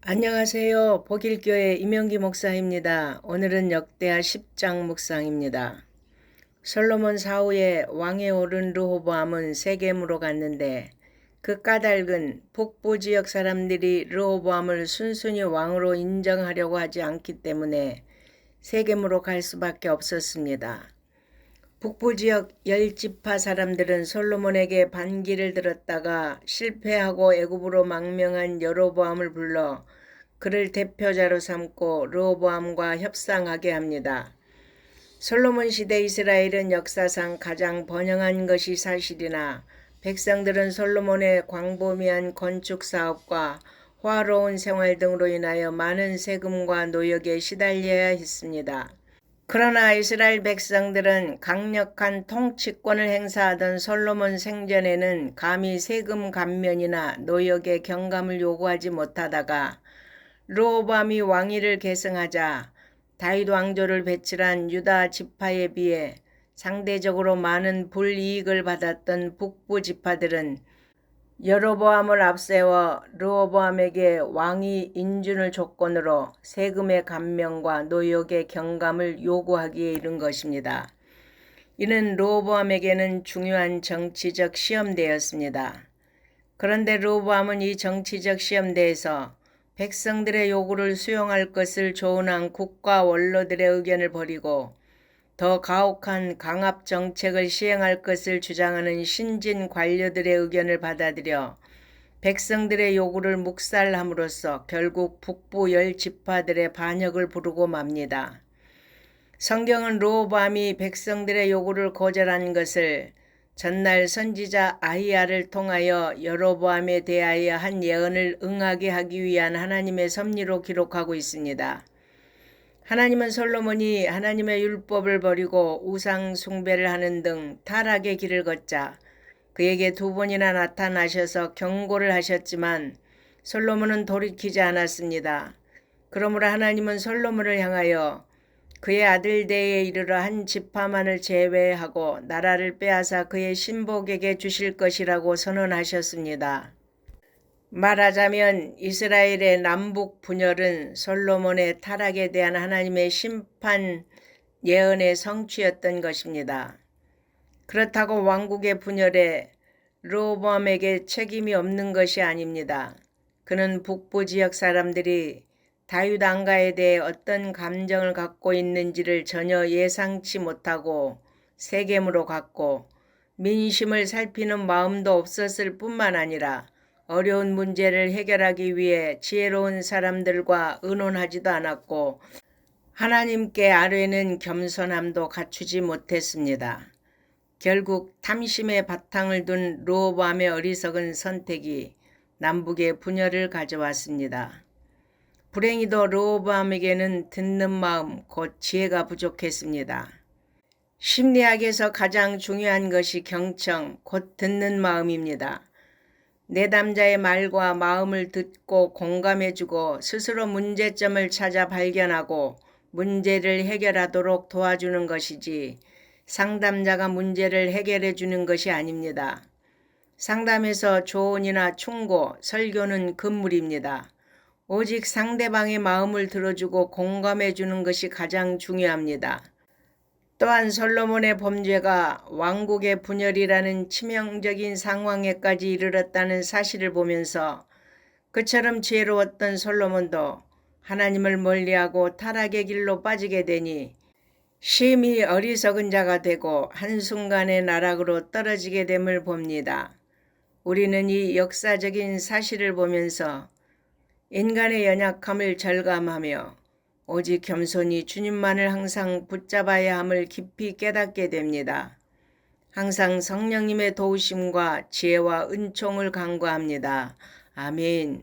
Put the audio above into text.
안녕하세요. 복일교회 임영기 목사입니다. 오늘은 역대하 10장 묵상입니다. 솔로몬 사후에 왕에 오른 르호보암은 세겜으로 갔는데 그 까닭은 북부 지역 사람들이 르호보암을 순순히 왕으로 인정하려고 하지 않기 때문에 세겜으로 갈 수밖에 없었습니다. 북부 지역 10지파 사람들은 솔로몬에게 반기를 들었다가 실패하고 애굽으로 망명한 여로보암을 불러 그를 대표자로 삼고 르호보암과 협상하게 합니다. 솔로몬 시대 이스라엘은 역사상 가장 번영한 것이 사실이나 백성들은 솔로몬의 광범위한 건축 사업과 화로운 생활 등으로 인하여 많은 세금과 노역에 시달려야 했습니다. 그러나 이스라엘 백성들은 강력한 통치권을 행사하던 솔로몬 생전에는 감히 세금 감면이나 노역의 경감을 요구하지 못하다가 르호보암이 왕위를 계승하자 다윗 왕조를 배출한 유다 지파에 비해 상대적으로 많은 불이익을 받았던 북부 지파들은 여로보암을 앞세워 르호보암에게 왕위 인준을 조건으로 세금의 감면과 노역의 경감을 요구하기에 이른 것입니다. 이는 르호보암에게는 중요한 정치적 시험대였습니다. 그런데 르호보암은 이 정치적 시험대에서 백성들의 요구를 수용할 것을 조언한 국가 원로들의 의견을 버리고 더 가혹한 강압 정책을 시행할 것을 주장하는 신진 관료들의 의견을 받아들여 백성들의 요구를 묵살함으로써 결국 북부 10지파들의 반역을 부르고 맙니다. 성경은 르호보암이 백성들의 요구를 거절한 것을 전날 선지자 아히야를 통하여 여로보암에 대하여 한 예언을 응하게 하기 위한 하나님의 섭리로 기록하고 있습니다. 하나님은 솔로몬이 하나님의 율법을 버리고 우상 숭배를 하는 등 타락의 길을 걷자 그에게 2번이나 나타나셔서 경고를 하셨지만 솔로몬은 돌이키지 않았습니다. 그러므로 하나님은 솔로몬을 향하여 그의 아들 대에 이르러 한 지파만을 제외하고 나라를 빼앗아 그의 신복에게 주실 것이라고 선언하셨습니다. 말하자면 이스라엘의 남북 분열은 솔로몬의 타락에 대한 하나님의 심판 예언의 성취였던 것입니다. 그렇다고 왕국의 분열에 르호보암에게 책임이 없는 것이 아닙니다. 그는 북부 지역 사람들이 다윗 왕가에 대해 어떤 감정을 갖고 있는지를 전혀 예상치 못하고 세겜으로 갔고 민심을 살피는 마음도 없었을 뿐만 아니라 어려운 문제를 해결하기 위해 지혜로운 사람들과 의논하지도 않았고 하나님께 아뢰는 겸손함도 갖추지 못했습니다. 결국 탐심의 바탕을 둔 르호보암의 어리석은 선택이 남북의 분열을 가져왔습니다. 불행히도 르호보암에게는 듣는 마음 곧 지혜가 부족했습니다. 심리학에서 가장 중요한 것이 경청 곧 듣는 마음입니다. 내담자의 말과 마음을 듣고 공감해주고 스스로 문제점을 찾아 발견하고 문제를 해결하도록 도와주는 것이지 상담자가 문제를 해결해 주는 것이 아닙니다. 상담에서 조언이나 충고, 설교는 금물입니다. 오직 상대방의 마음을 들어주고 공감해 주는 것이 가장 중요합니다. 또한 솔로몬의 범죄가 왕국의 분열이라는 치명적인 상황에까지 이르렀다는 사실을 보면서 그처럼 지혜로웠던 솔로몬도 하나님을 멀리하고 타락의 길로 빠지게 되니 심히 어리석은 자가 되고 한순간에 나락으로 떨어지게 됨을 봅니다. 우리는 이 역사적인 사실을 보면서 인간의 연약함을 절감하며 오직 겸손히 주님만을 항상 붙잡아야 함을 깊이 깨닫게 됩니다. 항상 성령님의 도우심과 지혜와 은총을 간구합니다. 아멘.